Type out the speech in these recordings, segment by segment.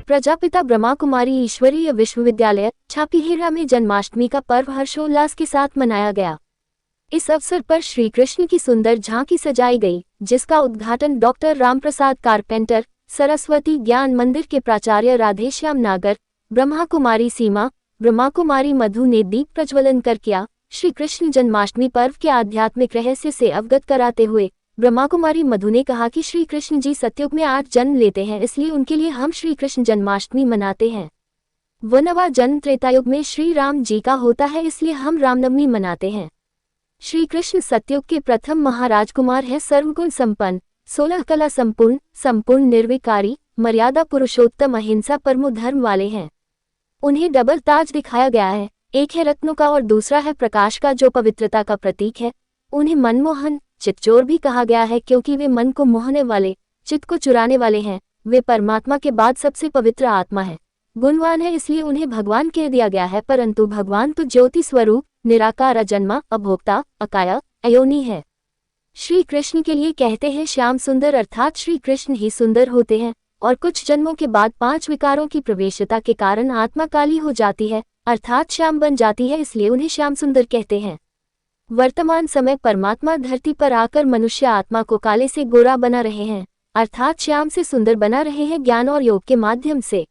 प्रजापिता ब्रह्मा कुमारी ईश्वरीय विश्वविद्यालय छापीहेरा में जन्माष्टमी का पर्व हर्षोल्लास के साथ मनाया गया। इस अवसर पर श्री कृष्ण की सुंदर झांकी सजाई गई, जिसका उद्घाटन डॉक्टर रामप्रसाद कारपेंटर, सरस्वती ज्ञान मंदिर के प्राचार्य राधेश्याम नागर, ब्रह्मा कुमारी सीमा, ब्रह्मा कुमारी मधु ने दीप प्रज्वलन कर किया। श्री कृष्ण जन्माष्टमी पर्व के आध्यात्मिक रहस्य से अवगत कराते हुए ब्रह्मा कुमारी मधु ने कहा कि श्री कृष्ण जी सतयुग में 8 जन्म लेते हैं, इसलिए उनके लिए हम श्री कृष्ण जन्माष्टमी मनाते हैं। वो नवा जन्म त्रेतायुग में श्री राम जी का होता है, इसलिए हम रामनवमी मनाते हैं। श्री कृष्ण सतयुग के प्रथम महाराजकुमार है, सर्वगुण संपन्न, 16 कला संपूर्ण, संपूर्ण निर्विकारी, मर्यादा पुरुषोत्तम, अहिंसा परमो धर्म वाले हैं। उन्हें डबल ताज दिखाया गया है, एक है रत्नों का और दूसरा है प्रकाश का, जो पवित्रता का प्रतीक है। उन्हें मनमोहन, चितचोर भी कहा गया है, क्योंकि वे मन को मोहने वाले, चित्त को चुराने वाले हैं। वे परमात्मा के बाद सबसे पवित्र आत्मा है, गुणवान है, इसलिए उन्हें भगवान कह दिया गया है। परंतु भगवान तो ज्योति स्वरूप, निराकार, अजन्मा, अभोक्ता, अकाया, अयोनि है। श्री कृष्ण के लिए कहते हैं श्याम सुंदर, अर्थात श्री कृष्ण ही सुंदर होते हैं। और कुछ जन्मों के बाद 5 विकारों की प्रवेशता के कारण आत्मा काली हो जाती है, अर्थात श्याम बन जाती है, इसलिए उन्हें श्याम सुंदर कहते हैं। वर्तमान समय परमात्मा धरती पर आकर मनुष्य आत्मा को काले से गोरा बना रहे हैं, अर्थात श्याम से सुंदर बना रहे हैं, ज्ञान और योग के माध्यम से।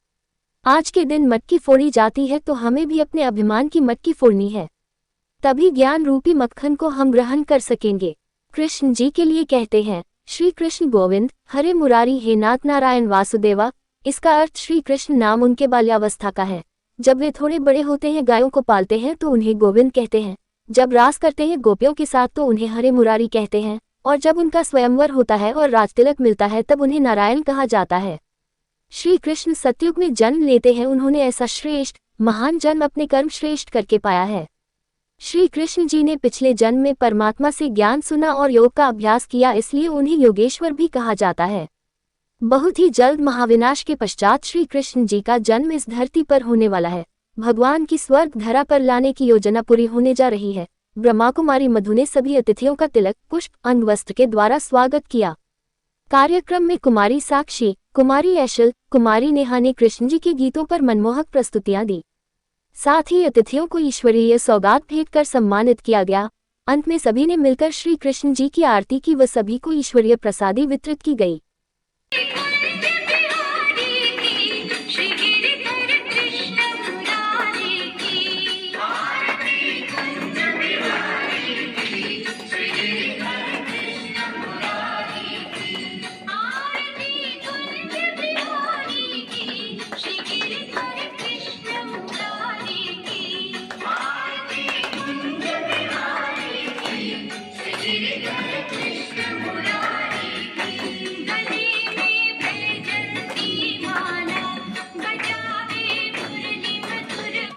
आज के दिन मटकी फोड़ी जाती है, तो हमें भी अपने अभिमान की मटकी फोड़नी है, तभी ज्ञान रूपी मक्खन को हम ग्रहण कर सकेंगे। कृष्ण जी के लिए कहते हैं श्री कृष्ण गोविंद, हरे मुरारी, हे नाथ नारायण वासुदेवा। इसका अर्थ श्री कृष्ण नाम उनके बाल्यावस्था का है। जब वे थोड़े बड़े होते हैं, गायों को पालते हैं, तो उन्हें गोविंद कहते हैं। जब रास करते हैं गोपियों के साथ, तो उन्हें हरे मुरारी कहते हैं। और जब उनका स्वयंवर होता है और राजतिलक मिलता है, तब उन्हें नारायण कहा जाता है। श्री कृष्ण सतयुग में जन्म लेते हैं, उन्होंने ऐसा श्रेष्ठ महान जन्म अपने कर्म श्रेष्ठ करके पाया है। श्री कृष्ण जी ने पिछले जन्म में परमात्मा से ज्ञान सुना और योग का अभ्यास किया, इसलिए उन्हें योगेश्वर भी कहा जाता है। बहुत ही जल्द महाविनाश के पश्चात श्री कृष्ण जी का जन्म इस धरती पर होने वाला है। भगवान की स्वर्ग धरा पर लाने की योजना पूरी होने जा रही है। ब्रह्मा कुमारी मधु ने सभी अतिथियों का तिलक, पुष्प, अंगवस्त्र के द्वारा स्वागत किया। कार्यक्रम में कुमारी साक्षी, कुमारी ऐशल, कुमारी नेहा ने कृष्ण जी के गीतों पर मनमोहक प्रस्तुतियां दी। साथ ही अतिथियों को ईश्वरीय सौगात भेंट कर सम्मानित किया गया। अंत में सभी ने मिलकर श्री कृष्ण जी की आरती की व सभी को ईश्वरीय प्रसादी वितरित की गई।